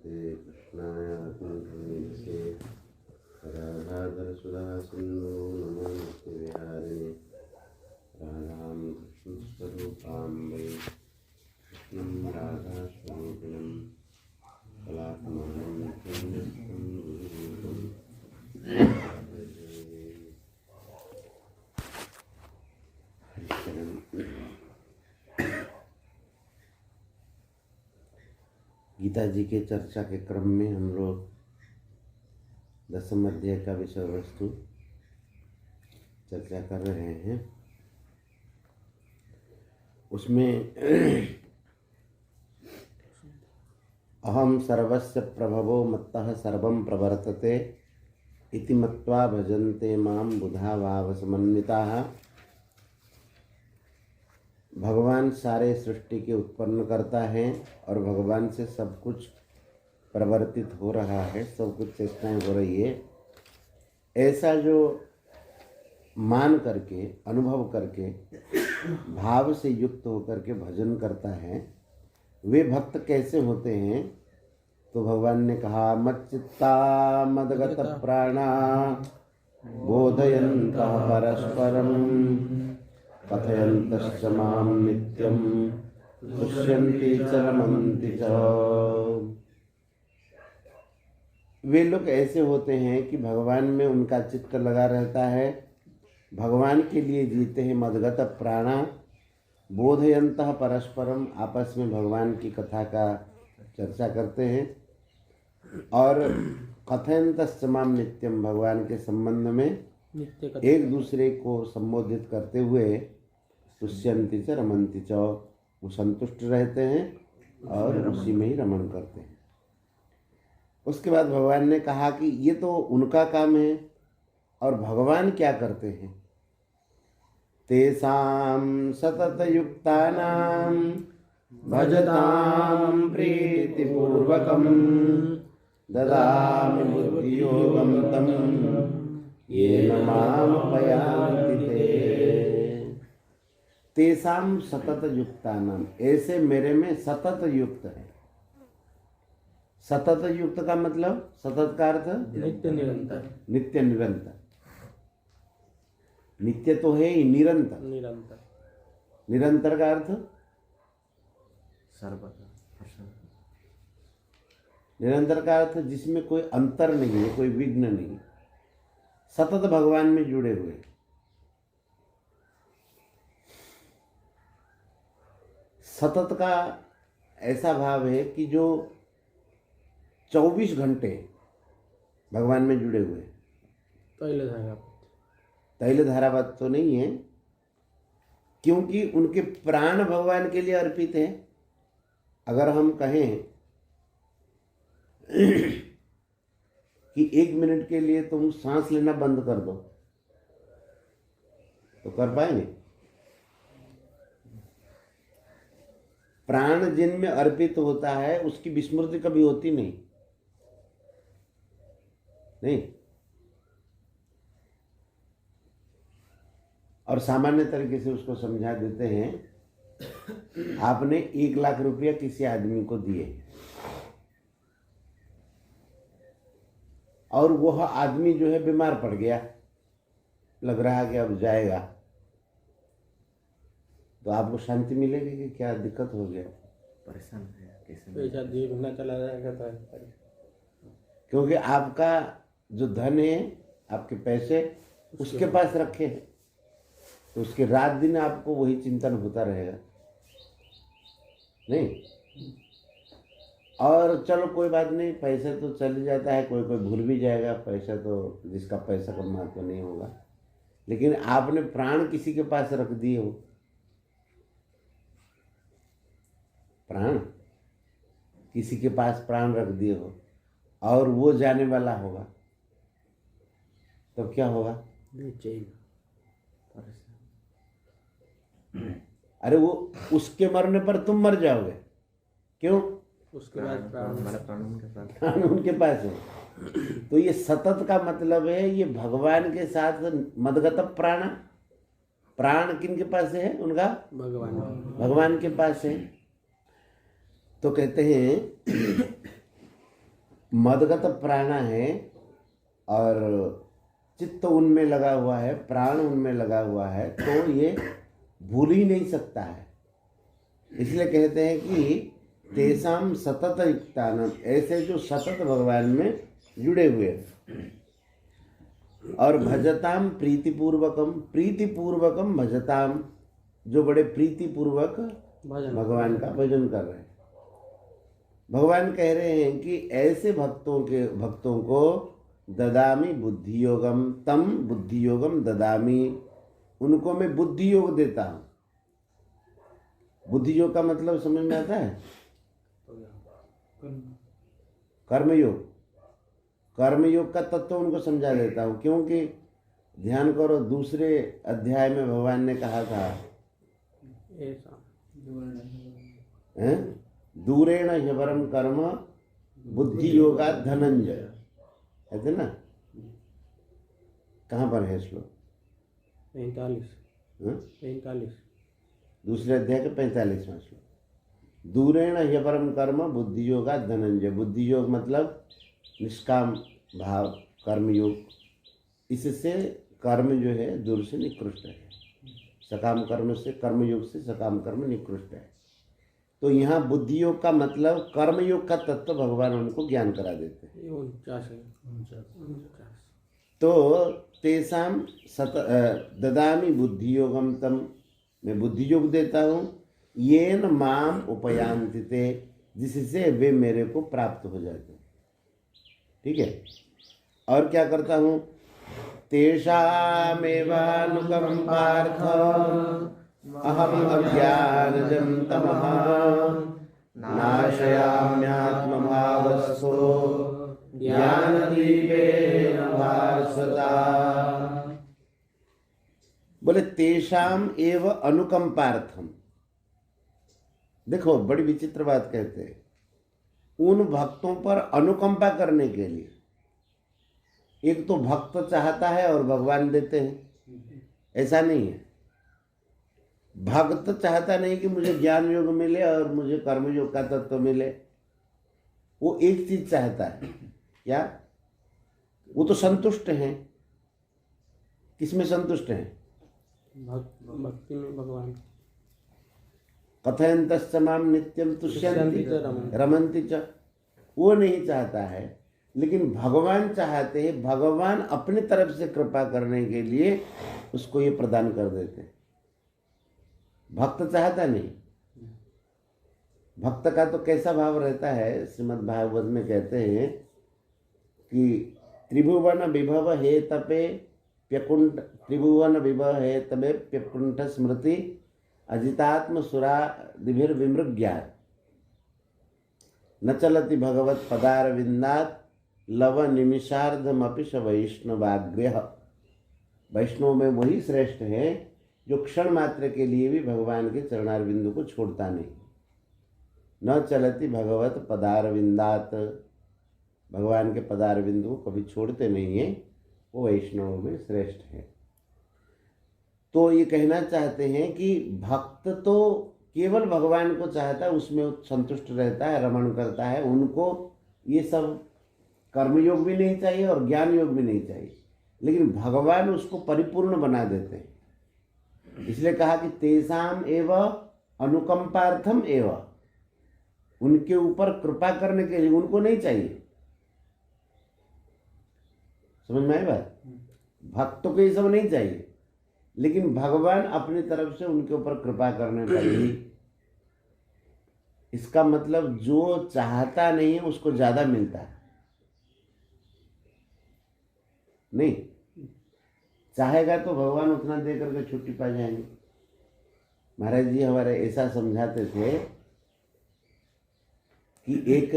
नमस्ते कृष्णाय आत्मसे राधाधर सुधा सिंधु नमोऽस्तु विहारिणे राधां कृष्णस्वरूपां वै कृष्णं राधास्वरूपिणं कलात्मानं पुण्यस्थं गुरुरूपं गीता जी के चर्चा के क्रम में हम लोग 10वें अध्याय का विषय वस्तु चर्चा कर रहे हैं। उसमें अहम सर्वस्य प्रभवो मत्तः सर्वं प्रवर्तते इति मत्वा भजन्ते मां बुधा भाव समन्विताः। भगवान सारे सृष्टि के उत्पन्न करता है और भगवान से सब कुछ प्रवर्तित हो रहा है, सब कुछ चेष्टाएं हो रही है, ऐसा जो मान करके अनुभव करके भाव से युक्त होकर के भजन करता है, वे भक्त कैसे होते हैं? तो भगवान ने कहा मच्चित्ता मदगत प्राणा बोधयन्तः परस्परं कथयन्तश्च मां नित्यं तुष्यन्ति च रमन्ति च। वे लोग ऐसे होते हैं कि भगवान में उनका चित्त लगा रहता है, भगवान के लिए जीते हैं। मदगत प्राणा बोधयन्तः परस्परम, आपस में भगवान की कथा का चर्चा करते हैं और कथयन्तश्च मां नित्यम, भगवान के संबंध में एक दूसरे को संबोधित करते हुए तुष्यन्ति च रमन्ति च, वो संतुष्ट रहते हैं और उसी में ही रमन करते हैं। उसके बाद भगवान ने कहा कि ये तो उनका काम है और भगवान क्या करते हैं? तेषां सततयुक्तानां भजतां प्रीतिपूर्वकं ददामि बुद्धियोगं तं येन मामुपयान्ति ते। तेषां सतत युक्तानां, ऐसे मेरे में सतत युक्त है। सतत युक्त का मतलब, सतत का अर्थ नित्य निरंतर। नित्य निरंतर। नित्य तो है ही, निरंतर। निरंतर निरंतर का अर्थ सर्वदा। निरंतर का अर्थ जिसमें कोई अंतर नहीं है, कोई विघ्न नहीं, सतत भगवान में जुड़े हुए। सतत का ऐसा भाव है कि जो 24 घंटे भगवान में जुड़े हुए। तैल धारावत तो नहीं है, क्योंकि उनके प्राण भगवान के लिए अर्पित हैं। अगर हम कहें कि 1 मिनट के लिए तुम सांस लेना बंद कर दो, तो कर पाएंगे? प्राण जिनमें अर्पित होता है उसकी विस्मृति कभी होती नहीं। और सामान्य तरीके से उसको समझा देते हैं। आपने 1 लाख रुपया किसी आदमी को दिए और वह आदमी जो है बीमार पड़ गया, लग रहा है कि अब जाएगा, तो आपको शांति मिलेगी कि क्या दिक्कत हो गया? परेशान है, कैसे पैसा दिए बिना चला जाएगा तो। क्योंकि आपका जो धन है, आपके पैसे उसके पास रखे हैं, तो उसके रात दिन आपको वही चिंतन होता रहेगा नहीं। और चलो कोई बात नहीं, पैसे तो चल जाता है, कोई कोई भूल भी जाएगा, पैसा तो जिसका पैसा का महत्व नहीं होगा। लेकिन आपने प्राण किसी के पास रख दिए हो, प्राण किसी के पास प्राण रख दिए हो और वो जाने वाला होगा, तो क्या होगा? अरे वो उसके मरने पर तुम मर जाओगे, क्यों? उसके बाद प्राण उनके पास है। तो ये सतत का मतलब है, ये भगवान के साथ मदगत प्राण। प्राण किन के पास है? उनका भगवान के पास है। तो कहते हैं मदगत प्राणा है और चित्त उनमें लगा हुआ है, प्राण उनमें लगा हुआ है, तो ये भूल ही नहीं सकता है। इसलिए कहते हैं कि तेसाम सतत युक्तानम, ऐसे जो सतत भगवान में जुड़े हुए हैं। और भजताम प्रीतिपूर्वकम भजताम, जो बड़े प्रीतिपूर्वक भगवान का भजन कर रहे हैं। भगवान कह रहे हैं कि ऐसे भक्तों को ददामी बुद्धि योगम, तम बुद्धि योगम ददामी, उनको मैं बुद्धि योग देता हूँ। बुद्धि योग का मतलब समझ में आता है? कर्मयोग। कर्मयोग का तत्व उनको समझा देता हूँ, क्योंकि ध्यान करो दूसरे अध्याय में भगवान ने कहा था दूरेण ह्यवरम कर्म बुद्धि योगा धनंजय, है ना? कहाँ पर है श्लोक? 45 दूसरे अध्याय के 45वां श्लोक। दूरेण ह्यपरम कर्म बुद्धि योगा धनंजय। बुद्धि योग मतलब निष्काम भाव, कर्मयोग। इससे कर्म जो है दूर से निकृष्ट है। सकाम कर्म से, कर्मयोग से सकाम कर्म निकृष्ट है। तो यहाँ बुद्धि योग का मतलब कर्मयोग का तत्व भगवान उनको ज्ञान करा देते हैं। 49 तो तेसाम ददामी बुद्धि योगम तम, मैं बुद्धि योग देता हूँ, येन माम उपयांति ते, जिससे वे मेरे को प्राप्त हो जाते हैं। ठीक है? और क्या करता हूँ? तेषामेवानुकंपार्थ अहम अज्ञानजं तमः नाशयाम्यात्मभावस्थो ज्ञानदीपेन भास्वता। बोले तेषाम एव अनुकंपार्थम। देखो बड़ी विचित्र बात कहते हैं, उन भक्तों पर अनुकंपा करने के लिए। एक तो भक्त चाहता है और भगवान देते हैं, ऐसा नहीं है। भक्त चाहता नहीं कि मुझे ज्ञान योग मिले और मुझे कर्म योग का तत्व मिले। वो एक चीज चाहता है, क्या? वो तो संतुष्ट हैं। किसमें संतुष्ट हैं? भक्ति में भगवान। कथयन्तश्च माम नित्यम तुष्यन्ति रमन्ति च। वो नहीं चाहता है, लेकिन भगवान चाहते हैं। भगवान अपनी तरफ से कृपा करने के लिए उसको ये प्रदान कर देते हैं। भक्त चाहता नहीं। भक्त का तो कैसा भाव रहता है, श्रीमद् भागवत में कहते हैं कि त्रिभुवन विभव हे तपे प्यकुंठ, त्रिभुवन विभव हे तपे प्यकुंठ स्मृति अजितात्म सुरादिभिर विमृग्यात् न चलति भगवत पदारविंदात् लव निमिषार्धमपि स वैष्णवाग्र्यः। वैष्णव में वही श्रेष्ठ है जो क्षण मात्र के लिए भी भगवान के चरणारविंदों को छोड़ता नहीं। न चलति भगवत पदारविंदात्, भगवान के पदारविंदों को कभी छोड़ते नहीं है, वो वैष्णव में श्रेष्ठ है। तो ये कहना चाहते हैं कि भक्त तो केवल भगवान को चाहता है, उसमें संतुष्ट रहता है, रमण करता है। उनको ये सब कर्मयोग भी नहीं चाहिए और ज्ञान योग भी नहीं चाहिए, लेकिन भगवान उसको परिपूर्ण बना देते हैं। इसलिए कहा कि तेसाम एव अनुकंपार्थम एव, उनके ऊपर कृपा करने के लिए उनको नहीं चाहिए। समझ में आई बात? भक्तों को ये सब नहीं चाहिए, लेकिन भगवान अपनी तरफ से उनके ऊपर कृपा करने पर ही। इसका मतलब जो चाहता नहीं है उसको ज्यादा मिलता है। नहीं चाहेगा तो भगवान उतना दे करके छुट्टी पा जाएंगे। महाराज जी हमारे ऐसा समझाते थे कि एक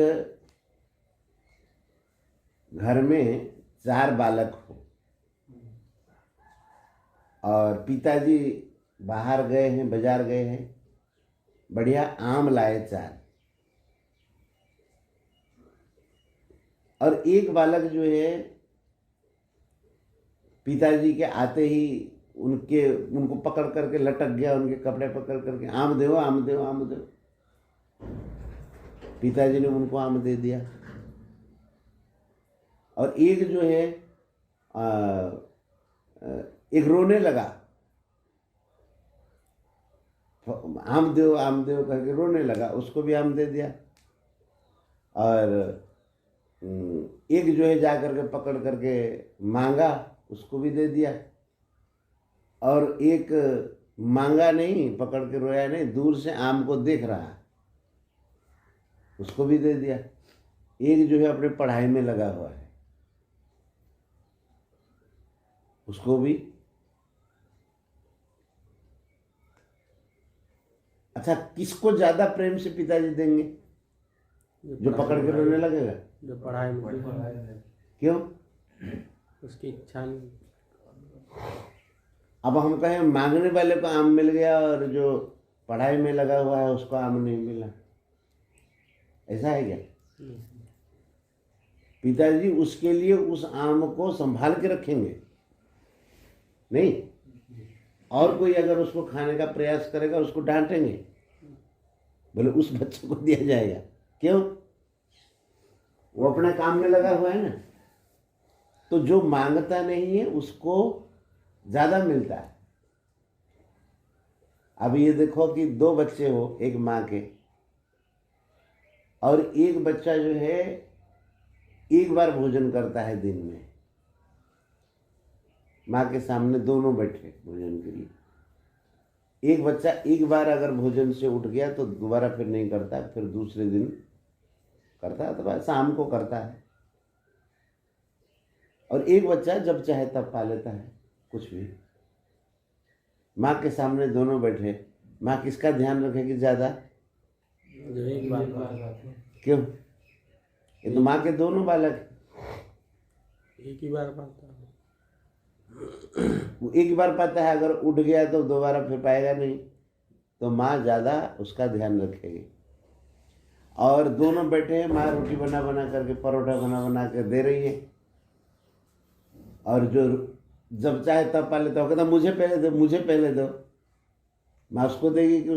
घर में 4 बालक हो और पिताजी बाहर गए हैं, बाजार गए हैं, बढ़िया आम लाए 4, और एक बालक जो है पिताजी के आते ही उनको पकड़ करके लटक गया, उनके कपड़े पकड़ करके आम दो आम दो आम दो। पिताजी ने उनको आम दे दिया। और एक जो है एक रोने लगा, आम दो करके रोने लगा, उसको भी आम दे दिया। और एक जो है जा करके पकड़ करके मांगा, उसको भी दे दिया। और एक मांगा नहीं, पकड़ के रोया नहीं, दूर से आम को देख रहा, उसको भी दे दिया। एक जो है अपने पढ़ाई में लगा हुआ है, उसको भी। अच्छा, किसको ज्यादा प्रेम से पिताजी देंगे? जो पकड़ के रोने लगेगा, जो पढ़ाई में, क्यों? उसकी इच्छा नहीं। अब हम कहें मांगने वाले को आम मिल गया और जो पढ़ाई में लगा हुआ है उसको आम नहीं मिला, ऐसा है क्या? पिताजी उसके लिए उस आम को संभाल के रखेंगे नहीं, और कोई अगर उसको खाने का प्रयास करेगा उसको डांटेंगे, बोले उस बच्चे को दिया जाएगा, क्यों? वो अपने काम में लगा हुआ है ना। तो जो मांगता नहीं है उसको ज्यादा मिलता है। अब ये देखो कि दो बच्चे हो एक माँ के, और एक बच्चा जो है एक बार भोजन करता है दिन में, माँ के सामने दोनों बैठे भोजन के लिए। एक बच्चा एक बार अगर भोजन से उठ गया तो दोबारा फिर नहीं करता, फिर दूसरे दिन करता है, अथवा शाम को करता है। और एक बच्चा जब चाहे तब पा लेता है कुछ भी। माँ के सामने दोनों बैठे, माँ किसका ध्यान रखेगी ज्यादा? जो एक बार क्यों? ये तो माँ के दोनों बालक, एक ही बार पाता है। वो एक ही बार पाता है, अगर उठ गया तो दोबारा फिर पाएगा नहीं, तो माँ ज़्यादा उसका ध्यान रखेगी। और दोनों बैठे हैं, माँ रोटी बना बना करके, परोठा बना बना कर दे रही है, और जो जब चाहे तब पा लेता हो, कहता मुझे पहले दो, मुझे पहले दो। माँ उसको देगी कि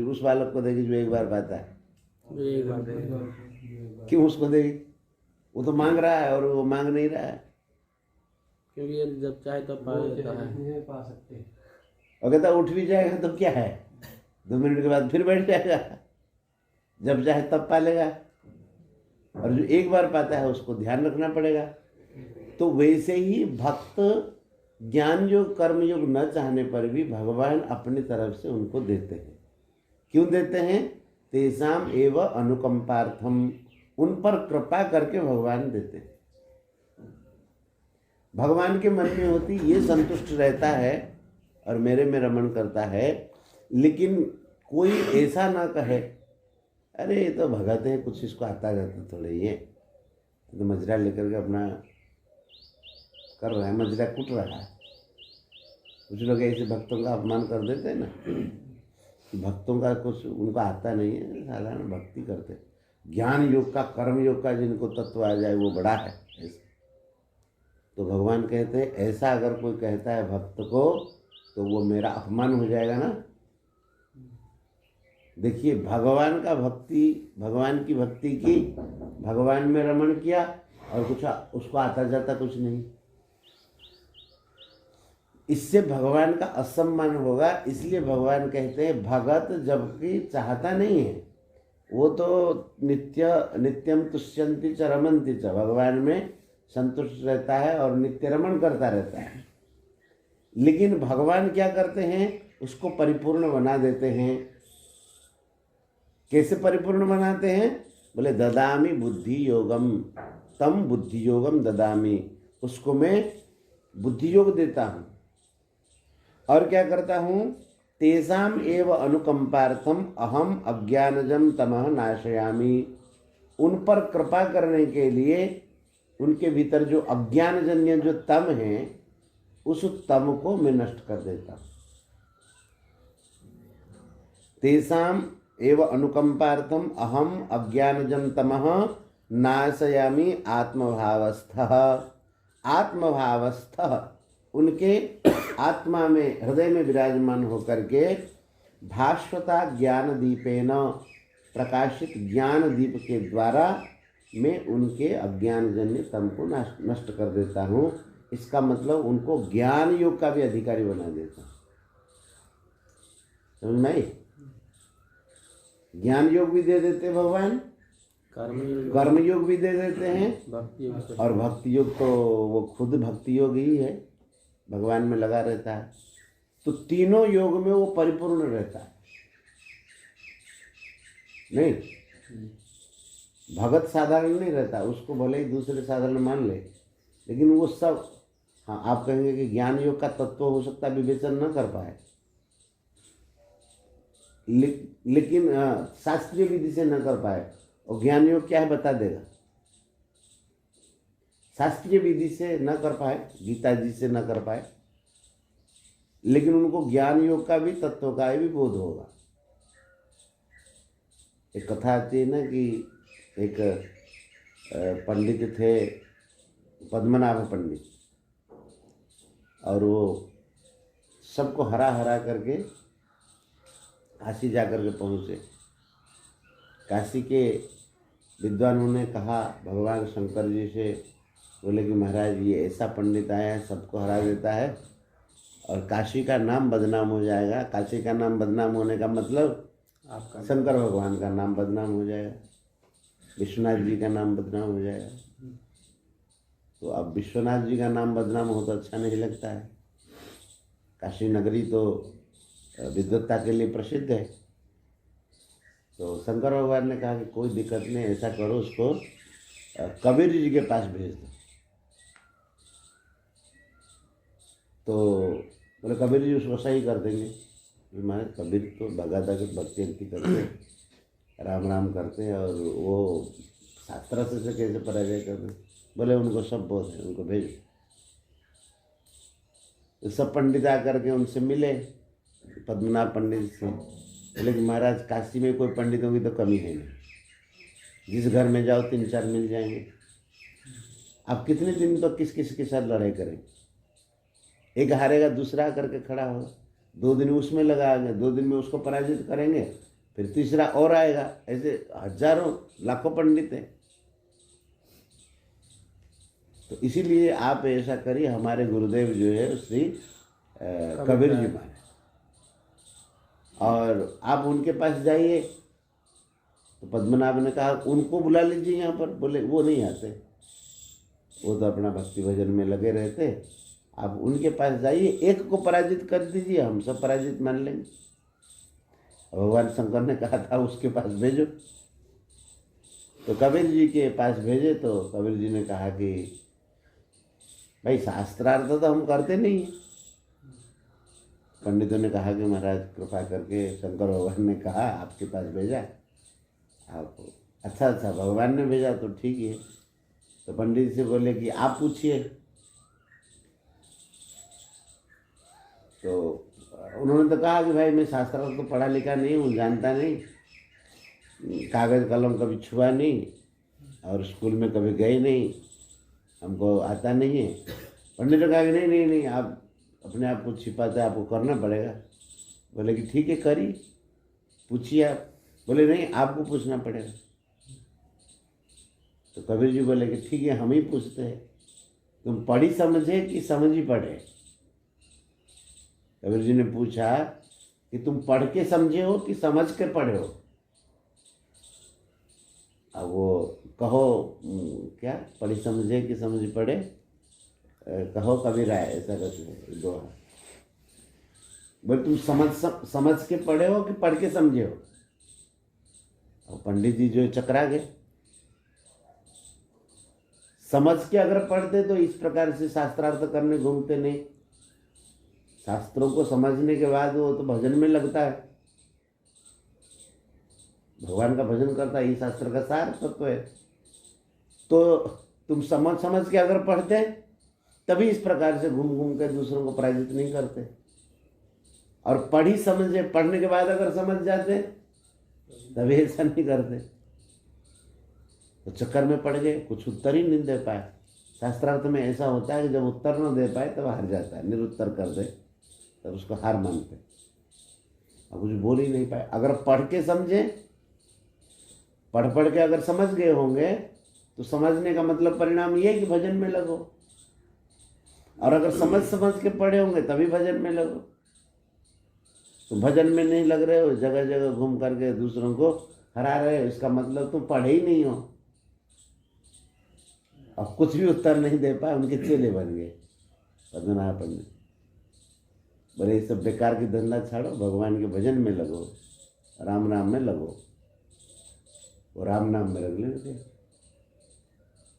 उस बालक को देगी जो एक बार पाता है? जो एक बार। क्यों उसको देगी? वो तो मांग रहा है और वो मांग नहीं रहा है, क्योंकि ये जब चाहे तब पा लेता है। पा सकते हैं। और कहता उठ भी जाएगा तो क्या है, 2 मिनट के बाद फिर बैठ जाएगा, जब चाहे तब पा लेगा। और जो एक बार पाता है उसको ध्यान रखना पड़ेगा। तो वैसे ही भक्त ज्ञान योग कर्म योग न चाहने पर भी भगवान अपनी तरफ से उनको देते हैं। क्यों देते हैं? तेसाम एव अनुकंपार्थम, उन पर कृपा करके भगवान देते हैं। भगवान के मन में होती ये संतुष्ट रहता है और मेरे में रमण करता है, लेकिन कोई ऐसा ना कहे अरे ये तो भगत है, कुछ इसको आता जाता थोड़े, ये तो मजरा लेकर के अपना कर रहा है, मजरा कूट रहा है। कुछ लोग ऐसे भक्तों का अपमान कर देते हैं ना, कि भक्तों का कुछ उनको आता नहीं है, साधारण भक्ति करते। ज्ञान योग का कर्म योग का जिनको तत्व आ जाए वो बड़ा है ऐसा। तो भगवान कहते हैं ऐसा अगर कोई कहता है भक्त को तो वो मेरा अपमान हो जाएगा ना। देखिए भगवान का भक्ति, भगवान की भक्ति की, भगवान में रमण किया और कुछ उसको आता जाता कुछ नहीं, इससे भगवान का असम्मान होगा। इसलिए भगवान कहते हैं भगत जबकि चाहता नहीं है, वो तो नित्यम तुष्यंति च रमन्ति च, भगवान में संतुष्ट रहता है और नित्य रमण करता रहता है। लेकिन भगवान क्या करते हैं? उसको परिपूर्ण बना देते हैं। कैसे परिपूर्ण बनाते हैं? बोले ददामी बुद्धि योगम, तम बुद्धि योगम ददामी, उसको मैं बुद्धि योग देता हूँ। और क्या करता हूँ? तेसाम एव अनुकंपार्थम अहम अज्ञानजम तमः नाशयामी, उन पर कृपा करने के लिए उनके भीतर जो अज्ञानजन्य जो तम है उस तम को मैं नष्ट कर देता हूँ। तेसाम एव अनुकंपार्थम अहम अज्ञानजम तमः नाशयामी आत्मभावस्थः, आत्मभावस्थः उनके आत्मा में हृदय में विराजमान होकर के भास्वता ज्ञान दीपेन, प्रकाशित ज्ञान दीप के द्वारा मैं उनके अज्ञानजन्य तम को नष्ट कर देता हूँ। इसका मतलब उनको ज्ञान योग का भी अधिकारी बना देता हूँ। समझ में आई? ज्ञान योग भी दे देते हैं भगवान, कर्म योग भी दे देते हैं, भक्ति योग और भक्ति योग तो वो खुद भक्ति योग ही है, भगवान में लगा रहता है। तो तीनों योग में वो परिपूर्ण रहता है। नहीं, भगत साधारण नहीं रहता, उसको भले ही दूसरे साधारण मान ले, लेकिन वो सब, हाँ आप कहेंगे कि ज्ञान योग का तत्व हो सकता है विवेचन न कर पाए, लेकिन शास्त्रीय विधि से न कर पाए, और ज्ञान योग क्या है बता देगा। शास्त्रीय विधि से न कर पाए, गीता जी से न कर पाए, लेकिन उनको ज्ञान योग का भी, तत्व का भी बोध होगा। एक कथा आती है ना कि एक पंडित थे, पद्मनाभ पंडित, और वो सबको हरा हरा करके काशी जा कर के पहुँचे। काशी के विद्वानों ने कहा भगवान शंकर जी से, बोले कि महाराज ये ऐसा पंडित आया है, सबको हरा देता है और काशी का नाम बदनाम हो जाएगा। काशी का नाम बदनाम होने का मतलब आपका शंकर भगवान का नाम बदनाम हो जाएगा, विश्वनाथ जी का नाम बदनाम हो जाएगा। तो अब विश्वनाथ जी का नाम बदनाम हो तो अच्छा नहीं लगता है। काशी नगरी तो विद्वत्ता के लिए प्रसिद्ध है। तो शंकर भगवान ने कहा कि कोई दिक्कत नहीं, ऐसा करो उसको कबीर जी के पास भेज दो। तो बोले कबीर जी उसको सही कर देंगे। हमारे कबीर तो भगाता के भक्ति करते, राम राम करते हैं, और वो शास्त्र से कैसे पराजय करते। बोले उनको सब बोध है, उनको भेजो। तो सब पंडित आकर के उनसे मिले, पद्मनाभ पंडित से। बोले कि महाराज काशी में कोई पंडितों की तो कमी है नहीं, जिस घर में जाओ 3-4 मिल जाएंगे। आप कितने दिन तो किस किस के साथ लड़ाई करें? एक हारेगा दूसरा करके खड़ा होगा, 2 दिन उसमें लगाएंगे, 2 दिन में उसको पराजित करेंगे, फिर तीसरा और आएगा। ऐसे हजारों लाखों पंडित हैं। तो इसीलिए आप ऐसा करिए, हमारे गुरुदेव जो है श्री कबीर जी महाराज, और आप उनके पास जाइए। तो पद्मनाभ ने कहा उनको बुला लीजिए यहाँ पर। बोले वो नहीं आते, वो तो अपना भक्ति भजन में लगे रहते। आप उनके पास जाइए, एक को पराजित कर दीजिए, हम सब पराजित मान लेंगे। भगवान शंकर ने कहा था उसके पास भेजो। तो कबीर जी के पास भेजे। तो कबीर जी ने कहा कि भाई शास्त्रार्थ तो हम करते नहीं हैं। पंडितों ने कहा कि महाराज कृपा करके, शंकर भगवान ने कहा आपके पास भेजा आप। अच्छा भगवान ने भेजा तो ठीक है। तो पंडित से बोले कि आप पूछिए। तो उन्होंने तो कहा कि भाई मैं शास्त्रार्थ तो पढ़ा लिखा नहीं हूँ, जानता नहीं, कागज़ कलम कभी छुआ नहीं, और स्कूल में कभी गए नहीं, हमको आता नहीं है। पंडित ने कहा कि नहीं नहीं नहीं, आप अपने आप को छिपाते, आपको करना पड़ेगा। बोले कि ठीक है करिए, पूछिए आप। बोले नहीं आपको पूछना पड़ेगा। तो कबीर जी बोले कि ठीक है हम ही पूछते हैं, तुम पढ़ी समझे कि समझ ही पढ़े? कबीर जी ने पूछा कि तुम पढ़ के समझे हो कि समझ के पढ़े हो? अब वो कहो क्या, पढ़ी समझे कि समझ पढ़े, कहो कबीर आए, ऐसा करते दो। बोले तुम समझ के पढ़े हो कि पढ़ के समझे हो? और पंडित जी जो चकरा गए। समझ के अगर पढ़ते तो इस प्रकार से शास्त्रार्थ करने घूमते नहीं। शास्त्रों को समझने के बाद वो तो भजन में लगता है, भगवान का भजन करता है, ये शास्त्र का सार तत्व है। तो तुम समझ के अगर पढ़ते तभी इस प्रकार से घूम घूम के दूसरों को पराजित नहीं करते। और पढ़ने के बाद अगर समझ जाते तभी ऐसा नहीं करते। तो चक्कर में पड़ गए, कुछ उत्तर ही नहीं दे पाए। शास्त्रार्थ में ऐसा होता है कि जब उत्तर न दे पाए तब हार जाता है, निरुत्तर कर दे तब उसको हार मानते। अब कुछ बोल ही नहीं पाए। अगर पढ़ के समझे, पढ़ के अगर समझ गए होंगे तो समझने का मतलब परिणाम ये है कि भजन में लगो, और अगर समझ समझ के पढ़े होंगे तभी भजन में लगो। तो भजन में नहीं लग रहे हो, जगह जगह घूम करके दूसरों को हरा रहे हो, इसका मतलब तुम पढ़े ही नहीं हो। अब कुछ भी उत्तर नहीं दे पाए, उनके चेले बन गए पद्मनाभ पंडित। बोले ये सब बेकार की धंधा छाड़ो, भगवान के भजन में लगो, राम नाम में लगो। वो राम नाम में लग लेते।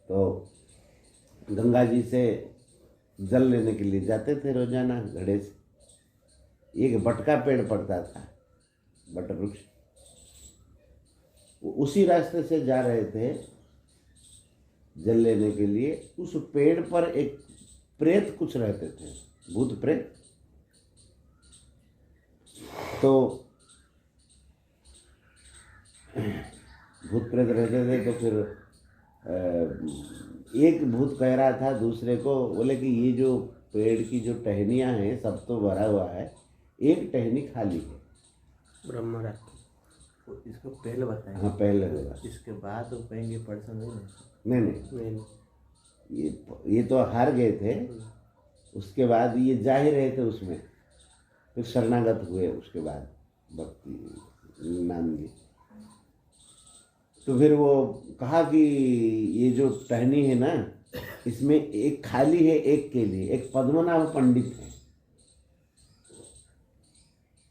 तो गंगा जी से जल लेने के लिए जाते थे रोजाना घड़े से। एक बटका पेड़ पड़ता था, बट वृक्ष, वो उसी रास्ते से जा रहे थे जल लेने के लिए। उस पेड़ पर एक प्रेत कुछ रहते थे, भूत प्रेत। तो भूत प्रेत रहते थे। तो फिर एक भूत कह रहा था दूसरे को, बोले कि ये जो पेड़ की जो टहनियाँ हैं सब तो भरा हुआ है, एक टहनी खाली है। ब्रह्म तो इसको पहले बताएं। हाँ पहले होगा, इसके बाद वो कहेंगे परसों नहीं। नहीं नहीं, नहीं ये तो हार गए थे। उसके बाद ये जा ही रहे थे उसमें, फिर शरणागत हुए। उसके बाद भक्ति नाम ली। तो फिर वो कहा कि ये जो टहनी है ना, इसमें एक खाली है एक के लिए। एक पद्मनाभ पंडित है,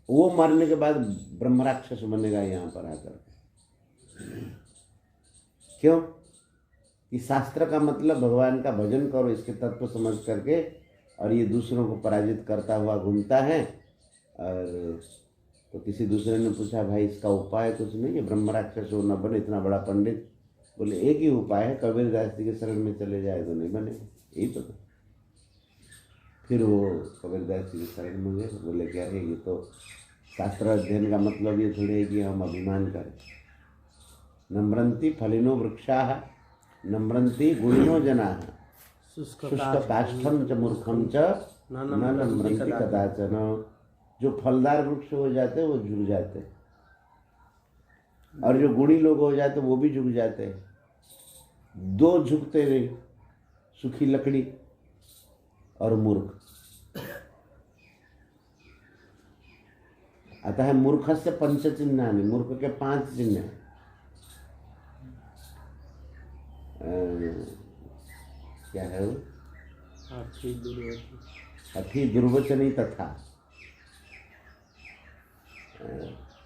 वो मरने के बाद ब्रह्म राक्षस बनेगा यहाँ पर आकर। क्यों? कि शास्त्र का मतलब भगवान का भजन करो, इसके तत्व समझ करके, और ये दूसरों को पराजित करता हुआ घूमता है। और तो किसी दूसरे ने पूछा, भाई इसका उपाय कुछ नहीं है, ब्रह्म राक्षस हो न बने, इतना बड़ा पंडित। बोले एक ही उपाय है, कबीरदास जी के शरण में चले जाए तो नहीं बने, यही तो था। फिर वो कबीरदास जी के शरण में गए। बोले क्या है, ये तो शास्त्र अध्ययन का मतलब ये थोड़ी है कि हम अभिमान करें। नम्रंती फलिनो वृक्षाः नम्रंती गुणिनो जनाः शुष्क काष्ठम च मूर्खम च न नम्रंती कदाचन। जो फलदार वृक्ष हो जाते हैं वो झुक जाते हैं, और जो गुणी लोग हो जाते हैं वो भी झुक जाते हैं। दो झुकते नहीं, सूखी लकड़ी और मूर्ख। अतः है मूर्खस्य पंच चिन्हानि, मूर्ख के 5 चिन्ह हैं। क्या है वो? हठी दुर्वचनी तथा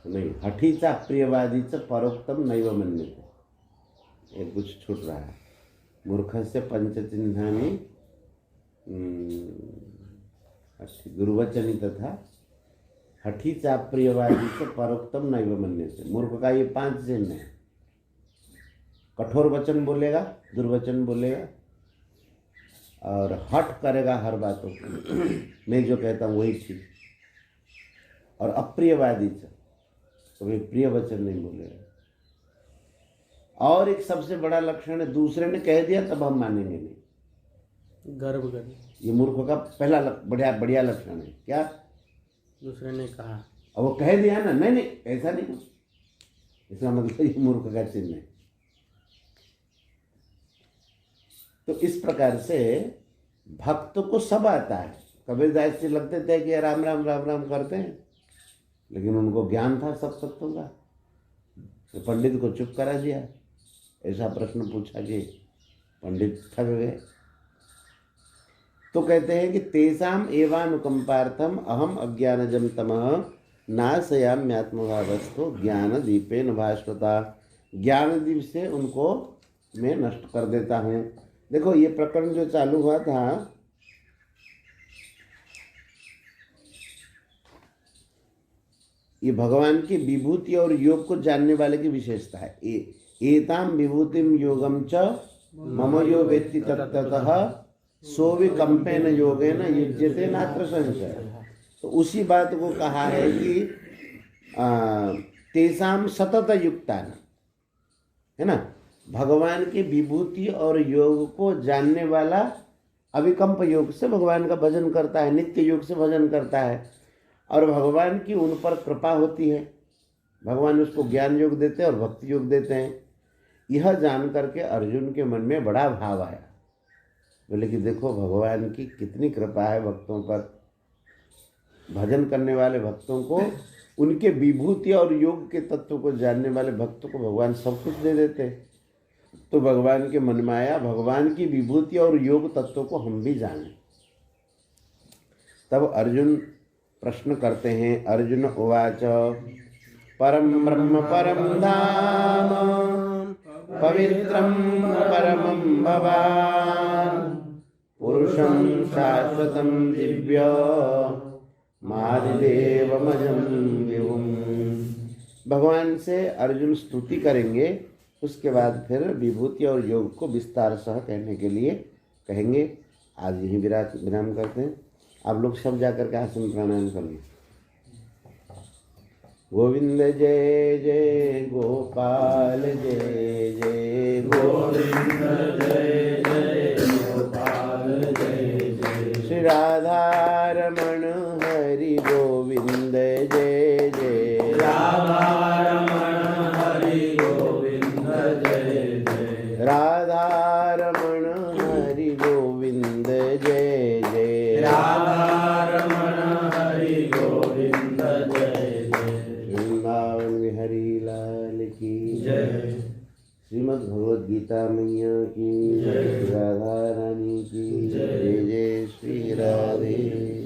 नहीं, हठीचा प्रियवादीच परोक्तम नैव मन्यते। एक कुछ छूट रहा है। मूर्खस्य पंचचिन्हानि दुर्वचनी तथा हठीचा प्रियवादीच परोक्तम नैव मन्यते। मूर्ख का ये 5 चिन्ह है। कठोर वचन बोलेगा, दुर्वचन बोलेगा, और हठ करेगा हर बातों को, मैं जो कहता हूँ वही ठीक। और अप्रियवादी तो वे प्रिय वचन नहीं बोलेगा। और एक सबसे बड़ा लक्षण है, दूसरे ने कह दिया तब हम मानेंगे नहीं। गर्व कर, ये मूर्ख का पहला बढ़िया लक्षण है। क्या? दूसरे ने कहा और वो कह दिया ना, नहीं नहीं ऐसा नहीं, इसका मतलब ये मूर्ख का चिन्ह है। तो इस प्रकार से भक्त को सब आता है। कबीरदास जी लगते थे कि राम राम राम राम करते हैं, लेकिन उनको ज्ञान था सब तत्वों का। तो पंडित को चुप करा दिया। ऐसा प्रश्न पूछा कि पंडित थक गए। तो कहते हैं कि तेषाम एवानुकंपार्थम अहम अज्ञानजम तमः नाशयाम्यात्मभावस्थो ज्ञान दीपेन भास्वता। ज्ञान दीप से उनको मैं नष्ट कर देता हूँ। देखो ये प्रकरण जो चालू हुआ था, ये भगवान की विभूति और योग को जानने वाले की विशेषता है। एताम विभूतिम योगम च मम यो वेत्ति तत्ततः सोविकंपेन योगेन युज्यते नात्र संशय। तो उसी बात को कहा है कि तेषाम सतत युक्तान, है ना, भगवान की विभूति और योग को जानने वाला अविकंप योग से भगवान का भजन करता है, नित्य योग से भजन करता है, और भगवान की उन पर कृपा होती है। भगवान उसको ज्ञान योग देते हैं और भक्ति योग देते हैं। यह जान करके अर्जुन के मन में बड़ा भाव आया। बोले कि देखो भगवान की कितनी कृपा है भक्तों पर। भजन करने वाले भक्तों को, उनके विभूति और योग के तत्व को जानने वाले भक्तों को भगवान सब कुछ दे देते। तो भगवान के मन में आया भगवान की विभूति और योग तत्व को हम भी जानें। तब अर्जुन प्रश्न करते हैं। अर्जुन उवाच परम ब्रह्म परम धाम पवित्रम परमं भवान् पुरुषं शाश्वतं दिव्य मादिदेवमजं विभुम्। भगवान से अर्जुन स्तुति करेंगे, उसके बाद फिर विभूति और योग को विस्तार सह कहने के लिए कहेंगे। आज यहीं विराम करते हैं। आप लोग सब जाकर के आसन प्राणायाम कर लें। गोविंद जय जय गोपाल जय जय गोविंद जय जय गोपाल जय जय श्री राधा रमण हरि गोविंद जय जय राधा रमण हरि गोविंद जय जय राधा रमण हरि गोविंद जय जय राधा रमण हरि गोविंद जय जय। वृंदावन बिहारी लाल की जय। श्रीमद् भगवद गीता मैया की जय। राधा रानी की जय। जय श्री राधे।